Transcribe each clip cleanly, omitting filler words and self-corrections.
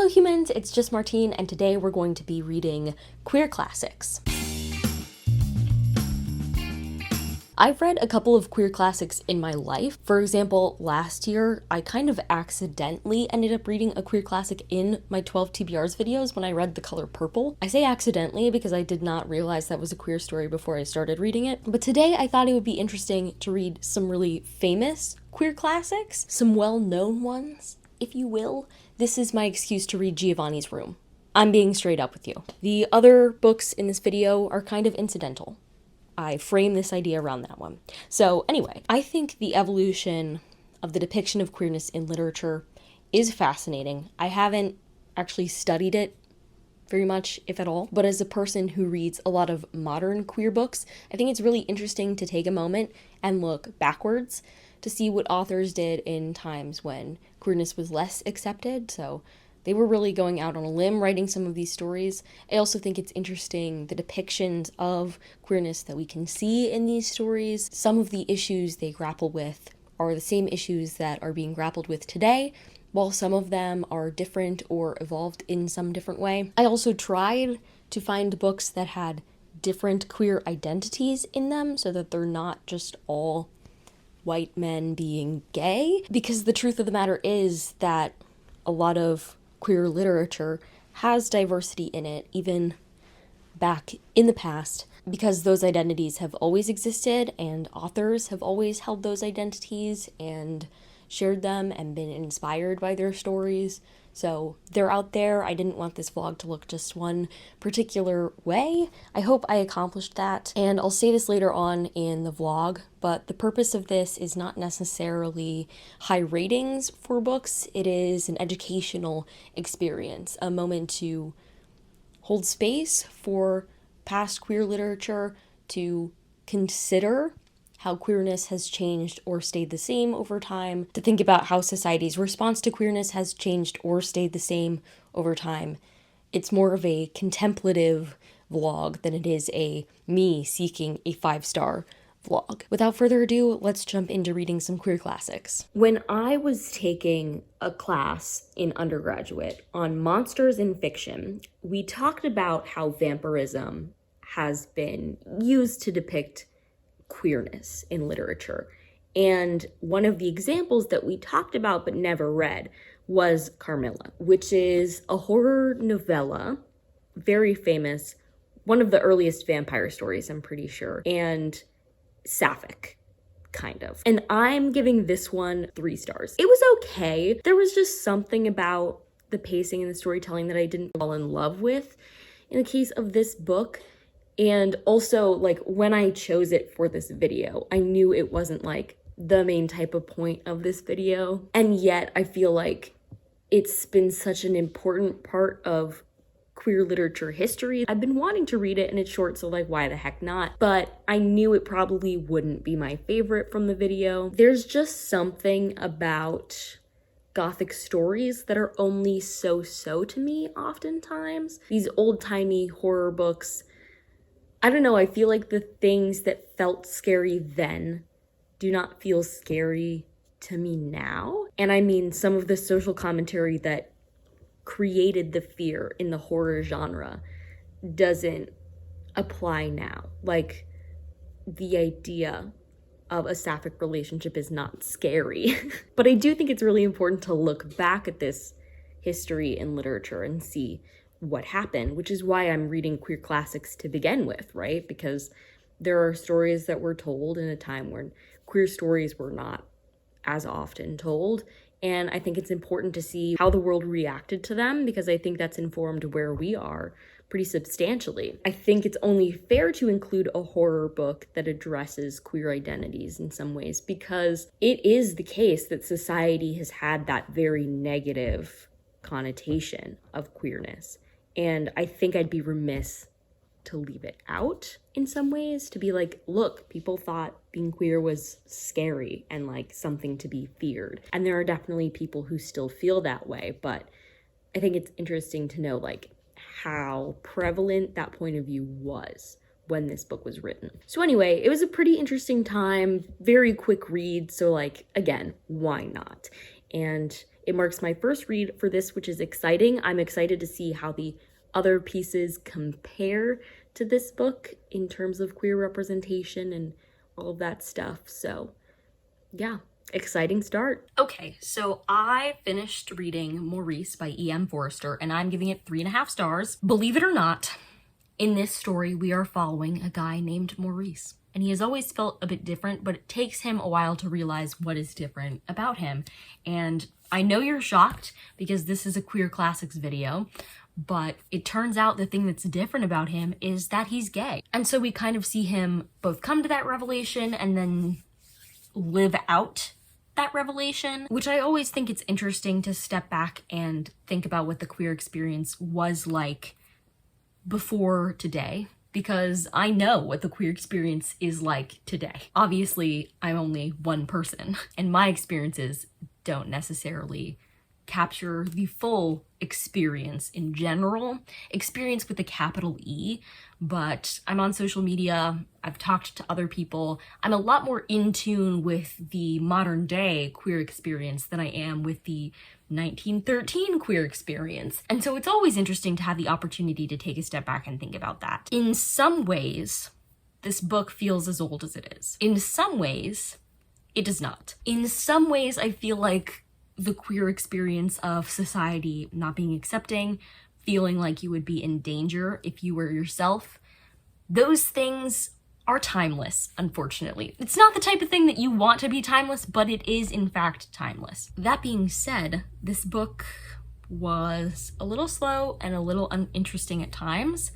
Hello humans, it's just Martine, and today we're going to be reading queer classics. I've read a couple of queer classics in my life. For example, last year, I kind of accidentally ended up reading a queer classic in my 12 TBRs videos when I read The Color Purple. I say accidentally because I did not realize that was a queer story before I started reading it. But today I thought it would be interesting to read some really famous queer classics, some well-known ones, if you will. This is my excuse to read Giovanni's Room. I'm being straight up with you. The other books in this video are kind of incidental. I frame this idea around that one. So anyway, I think the evolution of the depiction of queerness in literature is fascinating. I haven't actually studied it very much, if at all, but as a person who reads a lot of modern queer books, I think it's really interesting to take a moment and look backwards to see what authors did in times when queerness was less accepted. So they were really going out on a limb writing some of these stories. I also think it's interesting the depictions of queerness that we can see in these stories. Some of the issues they grapple with are the same issues that are being grappled with today, while some of them are different or evolved in some different way. I also tried to find books that had different queer identities in them so that they're not just all white men being gay, because the truth of the matter is that a lot of queer literature has diversity in it, even back in the past, because those identities have always existed and authors have always held those identities and shared them and been inspired by their stories. So they're out there. I didn't want this vlog to look just one particular way. I hope I accomplished that, and I'll say this later on in the vlog, but the purpose of this is not necessarily high ratings for books. It is an educational experience, a moment to hold space for past queer literature, to consider how queerness has changed or stayed the same over time, to think about how society's response to queerness has changed or stayed the same over time. It's more of a contemplative vlog than it is a me seeking a 5-star vlog. Without further ado, let's jump into reading some queer classics. When I was taking a class in undergraduate on monsters in fiction, we talked about how vampirism has been used to depict queerness in literature. And one of the examples that we talked about but never read was Carmilla, which is a horror novella, very famous, one of the earliest vampire stories, I'm pretty sure, and sapphic, kind of. And I'm giving this one 3 stars. It was okay. There was just something about the pacing and the storytelling that I didn't fall in love with in the case of this book. And also, like, when I chose it for this video, I knew it wasn't like the main type of point of this video. And yet I feel like it's been such an important part of queer literature history. I've been wanting to read it, and it's short, so like, why the heck not? But I knew it probably wouldn't be my favorite from the video. There's just something about Gothic stories that are only so-so to me oftentimes. These old-timey horror books, I don't know, I feel like the things that felt scary then do not feel scary to me now. And I mean, some of the social commentary that created the fear in the horror genre doesn't apply now. Like, the idea of a sapphic relationship is not scary. But I do think it's really important to look back at this history in literature and see what happened, which is why I'm reading queer classics to begin with, right? Because there are stories that were told in a time when queer stories were not as often told. And I think it's important to see how the world reacted to them, because I think that's informed where we are pretty substantially. I think it's only fair to include a horror book that addresses queer identities in some ways, because it is the case that society has had that very negative connotation of queerness. And I think I'd be remiss to leave it out in some ways, to be like, look, people thought being queer was scary and like something to be feared. And there are definitely people who still feel that way, but I think it's interesting to know like how prevalent that point of view was when this book was written. So anyway, it was a pretty interesting time, very quick read, so like, again, why not? And It marks my first read for this, which is exciting. I'm excited to see how the other pieces compare to this book in terms of queer representation and all of that stuff. So yeah, exciting start. Okay, so I finished reading Maurice by E.M. Forster, and I'm giving it 3.5 stars. Believe it or not, in this story, we are following a guy named Maurice. And he has always felt a bit different, but it takes him a while to realize what is different about him. And I know you're shocked because this is a queer classics video, but it turns out the thing that's different about him is that he's gay. And so we kind of see him both come to that revelation and then live out that revelation, which I always think it's interesting to step back and think about what the queer experience was like before today, because I know what the queer experience is like today. Obviously, I'm only one person, and my experiences don't necessarily capture the full experience in general, experience with a capital E, but I'm on social media, I've talked to other people, I'm a lot more in tune with the modern day queer experience than I am with the 1913 queer experience. And so it's always interesting to have the opportunity to take a step back and think about that. In some ways, this book feels as old as it is. In some ways, it does not. In some ways, I feel like the queer experience of society not being accepting, feeling like you would be in danger if you were yourself, those things are timeless, unfortunately. It's not the type of thing that you want to be timeless, but it is in fact timeless. That being said, this book was a little slow and a little uninteresting at times.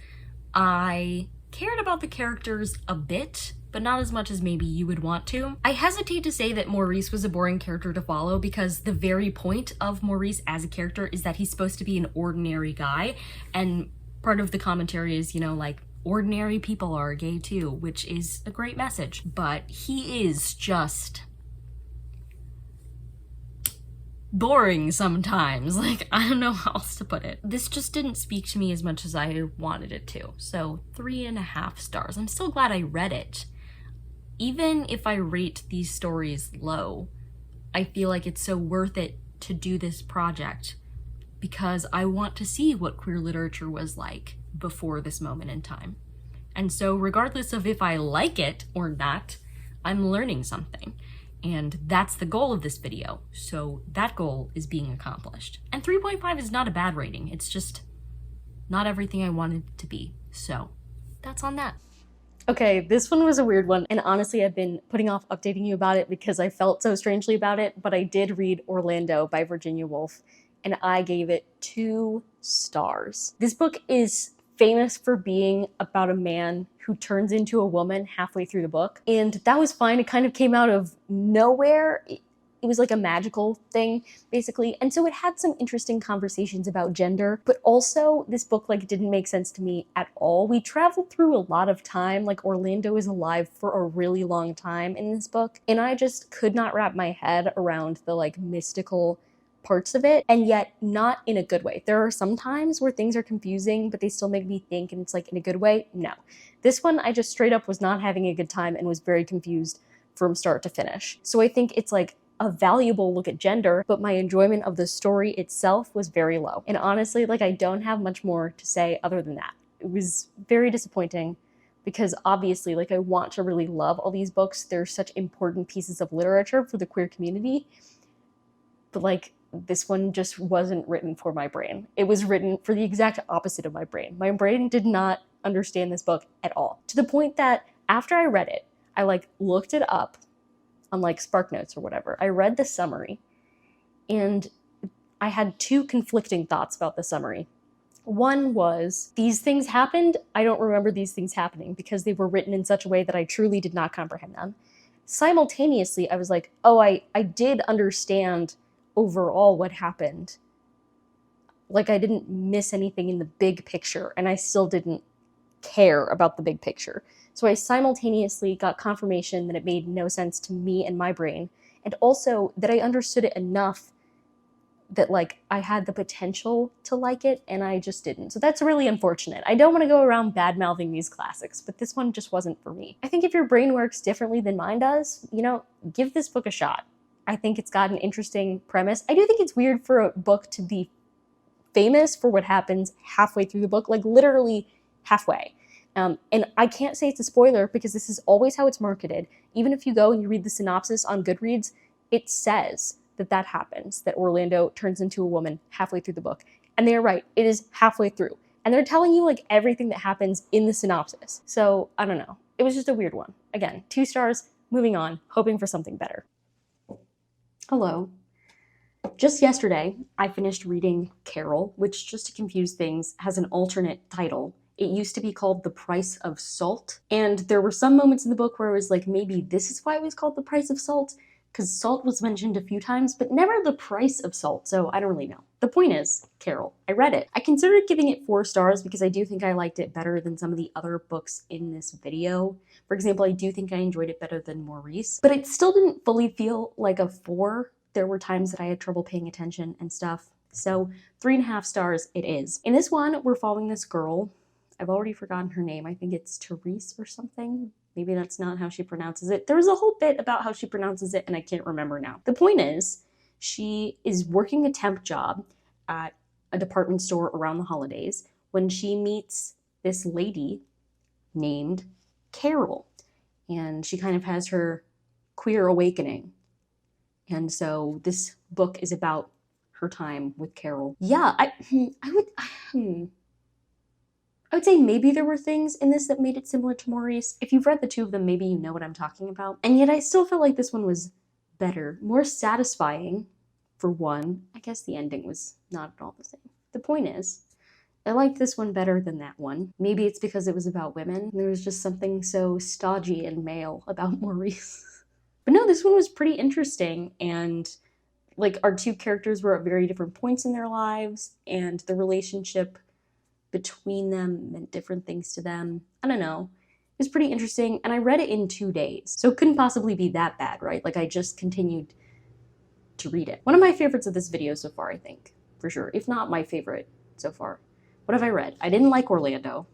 I cared about the characters a bit, but not as much as maybe you would want to. I hesitate to say that Maurice was a boring character to follow because the very point of Maurice as a character is that he's supposed to be an ordinary guy, and part of the commentary is, you know, like, ordinary people are gay too, which is a great message, but he is just boring sometimes. Like, I don't know how else to put it. This just didn't speak to me as much as I wanted it to, so 3.5 stars. I'm still glad I read it. Even if I rate these stories low, I feel like it's so worth it to do this project because I want to see what queer literature was like before this moment in time. And so regardless of if I like it or not, I'm learning something. And that's the goal of this video. So that goal is being accomplished. And 3.5 is not a bad rating. It's just not everything I wanted it to be. So that's on that. Okay, this one was a weird one, and honestly I've been putting off updating you about it because I felt so strangely about it, but I did read Orlando by Virginia Woolf, and I gave it 2 stars. This book is famous for being about a man who turns into a woman halfway through the book, and that was fine. It kind of came out of nowhere. It was like a magical thing, basically. And so it had some interesting conversations about gender, but also this book like didn't make sense to me at all. We traveled through a lot of time, like Orlando is alive for a really long time in this book, and I just could not wrap my head around the like mystical parts of it, and yet not in a good way. There are some times where things are confusing, but they still make me think, and it's like in a good way. No. This one, I just straight up was not having a good time and was very confused from start to finish. So I think it's like a valuable look at gender, but my enjoyment of the story itself was very low. And honestly, like I don't have much more to say other than that. It was very disappointing because obviously like I want to really love all these books. They're such important pieces of literature for the queer community, but like this one just wasn't written for my brain. It was written for the exact opposite of my brain. My brain did not understand this book at all, to the point that after I read it, I like looked it up on like SparkNotes or whatever. I read the summary and I had 2 conflicting thoughts about the summary. One was, these things happened, I don't remember these things happening because they were written in such a way that I truly did not comprehend them. Simultaneously, I was like, oh, I did understand overall what happened. Like I didn't miss anything in the big picture, and I still didn't care about the big picture. So I simultaneously got confirmation that it made no sense to me and my brain, and also that I understood it enough that like I had the potential to like it, and I just didn't. So that's really unfortunate. I don't want to go around bad-mouthing these classics, but this one just wasn't for me. I think if your brain works differently than mine does, you know, give this book a shot. I think it's got an interesting premise. I do think it's weird for a book to be famous for what happens halfway through the book, like literally halfway. And I can't say it's a spoiler because this is always how it's marketed. Even if you go and you read the synopsis on Goodreads, it says that that happens, that Orlando turns into a woman halfway through the book. And they're right, it is halfway through. And they're telling you like everything that happens in the synopsis. So I don't know. It was just a weird one. Again, 2 stars, moving on, hoping for something better. Hello. Just yesterday, I finished reading Carol, which, just to confuse things, has an alternate title. It used to be called The Price of Salt, and there were some moments in the book where I was like, maybe this is why it was called The Price of Salt, because salt was mentioned a few times, but never the price of salt, so I don't really know. The point is, Carol, I read it. I considered giving it 4 stars because I do think I liked it better than some of the other books in this video. For example, I do think I enjoyed it better than Maurice, but it still didn't fully feel like a 4. There were times that I had trouble paying attention and stuff. So 3.5 stars it is. In this one, we're following this girl. I've already forgotten her name. I think it's Therese or something. Maybe that's not how she pronounces it. There was a whole bit about how she pronounces it and I can't remember now. The point is, she is working a temp job at a department store around the holidays when she meets this lady named Carol. And she kind of has her queer awakening. And so this book is about her time with Carol. Yeah, I would say maybe there were things in this that made it similar to Maurice. If you've read the 2 of them, maybe you know what I'm talking about. And yet I still feel like this one was better, more satisfying for one. I guess the ending was not at all the same. The point is, I liked this one better than that one. Maybe it's because it was about women. There was just something so stodgy and male about Maurice. But no, this one was pretty interesting, and like our 2 characters were at very different points in their lives, and the relationship between them meant different things to them. I don't know. It was pretty interesting, and I read it in 2 days, so it couldn't possibly be that bad, right? Like I just continued to read it. One of my favorites of this video so far, I think, for sure. If not my favorite so far. What have I read? I didn't like Orlando.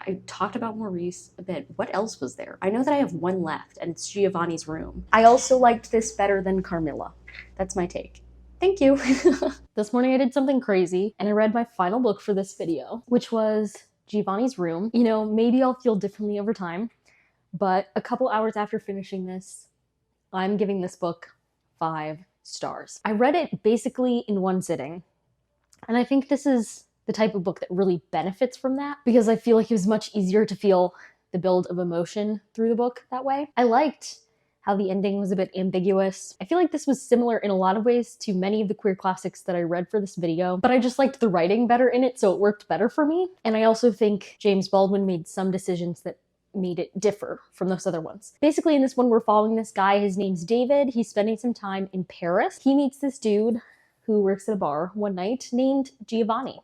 I talked about Maurice a bit. What else was there? I know that I have 1 left, and it's Giovanni's Room. I also liked this better than Carmilla. That's my take. Thank you. This morning I did something crazy, and I read my final book for this video, which was Giovanni's Room. You know, maybe I'll feel differently over time, but a couple hours after finishing this, I'm giving this book 5 stars. I read it basically in 1 sitting, and I think this is the type of book that really benefits from that because I feel like it was much easier to feel the build of emotion through the book that way. I liked how the ending was a bit ambiguous. I feel like this was similar in a lot of ways to many of the queer classics that I read for this video, but I just liked the writing better in it, so it worked better for me. And I also think James Baldwin made some decisions that made it differ from those other ones. Basically in this one, we're following this guy. His name's David. He's spending some time in Paris. He meets this dude who works at a bar one night named Giovanni.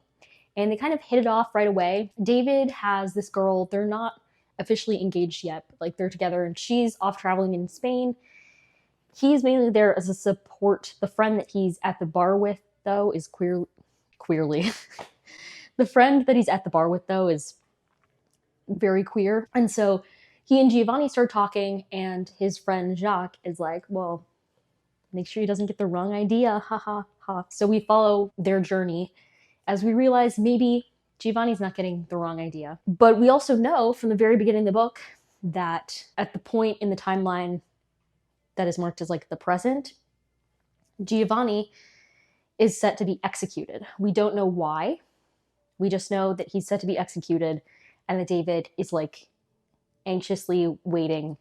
And they kind of hit it off right away. David has this girl, they're not officially engaged yet, but like they're together and she's off traveling in Spain. He's mainly there as a support. The friend that he's at the bar with though is queerly. The friend that he's at the bar with though is very queer. And so he and Giovanni start talking and his friend Jacques is like, well, make sure he doesn't get the wrong idea, ha ha ha. So we follow their journey as we realize maybe Giovanni's not getting the wrong idea. But we also know from the very beginning of the book that at the point in the timeline that is marked as like the present, Giovanni is set to be executed. We don't know why. We just know that he's set to be executed and that David is like anxiously waiting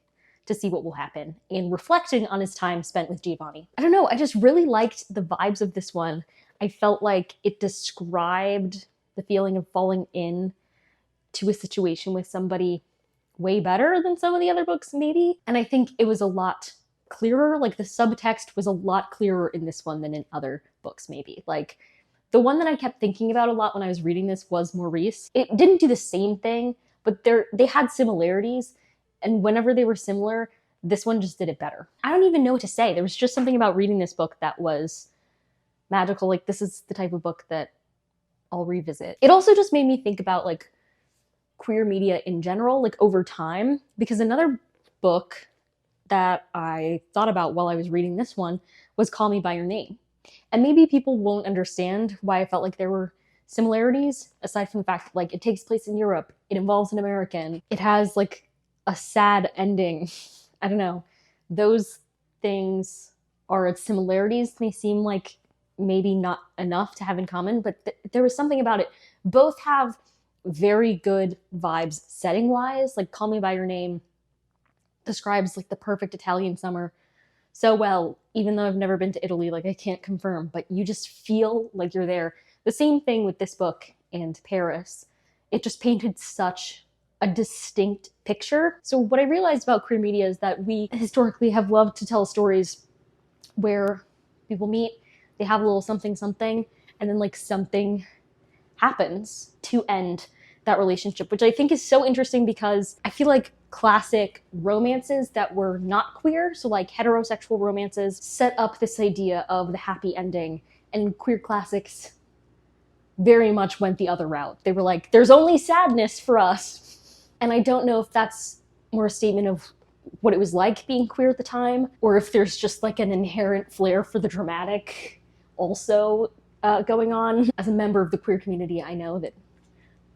to see what will happen and reflecting on his time spent with Giovanni. I don't know, I just really liked the vibes of this one. I felt like it described the feeling of falling in to a situation with somebody way better than some of the other books maybe. And I think it was a lot clearer, like the subtext was a lot clearer in this one than in other books maybe. Like the one that I kept thinking about a lot when I was reading this was Maurice. It didn't do the same thing, but they had similarities, and whenever they were similar, this one just did it better. I don't even know what to say. There was just something about reading this book that was magical. Like this is the type of book that I'll revisit. It also just made me think about like queer media in general, like over time, because another book that I thought about while I was reading this one was Call Me By Your Name. And maybe people won't understand why I felt like there were similarities, aside from the fact that like it takes place in Europe, it involves an American, it has like a sad ending. I don't know. Those things are its similarities may seem like maybe not enough to have in common, but there was something about it. Both have very good vibes setting wise. Like Call Me By Your Name describes like the perfect Italian summer so well, even though I've never been to Italy, like I can't confirm, but you just feel like you're there. The same thing with this book and Paris. It just painted such a distinct picture. So what I realized about queer media is that we historically have loved to tell stories where people meet, they have a little something something, and then like something happens to end that relationship, which I think is so interesting because I feel like classic romances that were not queer, so like heterosexual romances, set up this idea of the happy ending, and queer classics very much went the other route. They were like, there's only sadness for us. And I don't know if that's more a statement of what it was like being queer at the time, or if there's just like an inherent flair for the dramatic also going on. As a member of the queer community, I know that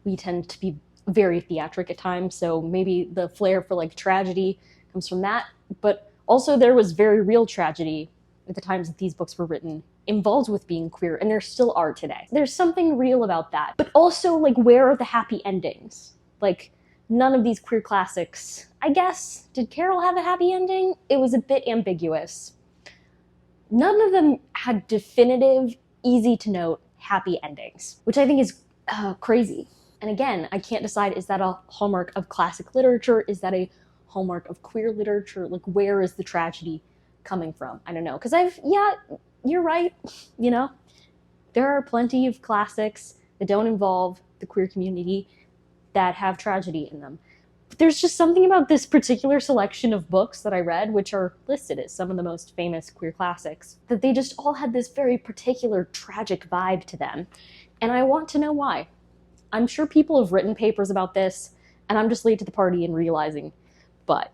we tend to be very theatric at times, so maybe the flair for like tragedy comes from that. But also there was very real tragedy at the times that these books were written involved with being queer, and there still are today. There's something real about that. But also, like, where are the happy endings? Like, none of these queer classics, I guess, did Carol have a happy ending? It was a bit ambiguous. None of them had definitive, easy to note, happy endings, which I think is crazy. And again, I can't decide, is that a hallmark of classic literature? Is that a hallmark of queer literature? Like, where is the tragedy coming from? I don't know. Because yeah, you're right. You know, there are plenty of classics that don't involve the queer community that have tragedy in them. But there's just something about this particular selection of books that I read, which are listed as some of the most famous queer classics, that they just all had this very particular tragic vibe to them. And I want to know why. I'm sure people have written papers about this, and I'm just late to the party and realizing. But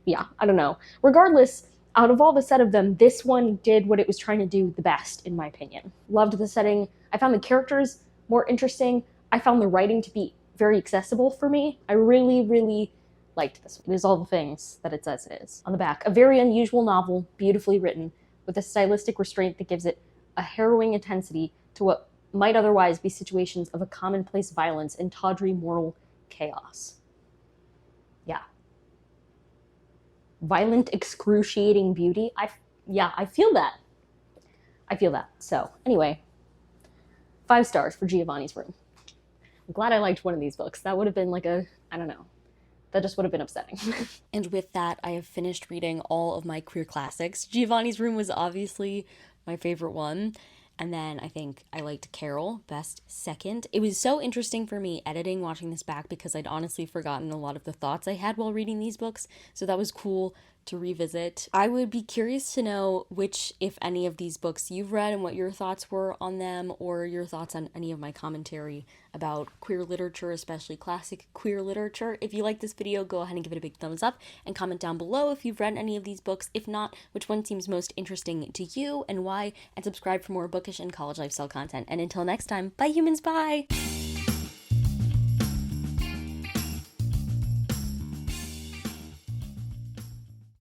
yeah, I don't know. Regardless, out of all the set of them, this one did what it was trying to do the best, in my opinion. Loved the setting. I found the characters more interesting. I found the writing to be very accessible for me. I really, really liked this one. It is all the things that it says it is. On the back, a very unusual novel, beautifully written, with a stylistic restraint that gives it a harrowing intensity to what might otherwise be situations of a commonplace violence and tawdry moral chaos. Yeah. Violent, excruciating beauty. I feel that. I feel that. So, anyway, 5 stars for Giovanni's Room. I'm glad I liked one of these books. That would have been like I don't know. That just would have been upsetting. And with that, I have finished reading all of my queer classics. Giovanni's Room was obviously my favorite one. And then I think I liked Carol best second. It was so interesting for me watching this back, because I'd honestly forgotten a lot of the thoughts I had while reading these books. So that was cool to revisit. I would be curious to know which, if any, of these books you've read and what your thoughts were on them, or your thoughts on any of my commentary about queer literature, especially classic queer literature. If you like this video, go ahead and give it a big thumbs up and comment down below if you've read any of these books. If not, which one seems most interesting to you and why, and subscribe for more bookish and college lifestyle content. And until next time, bye humans, bye!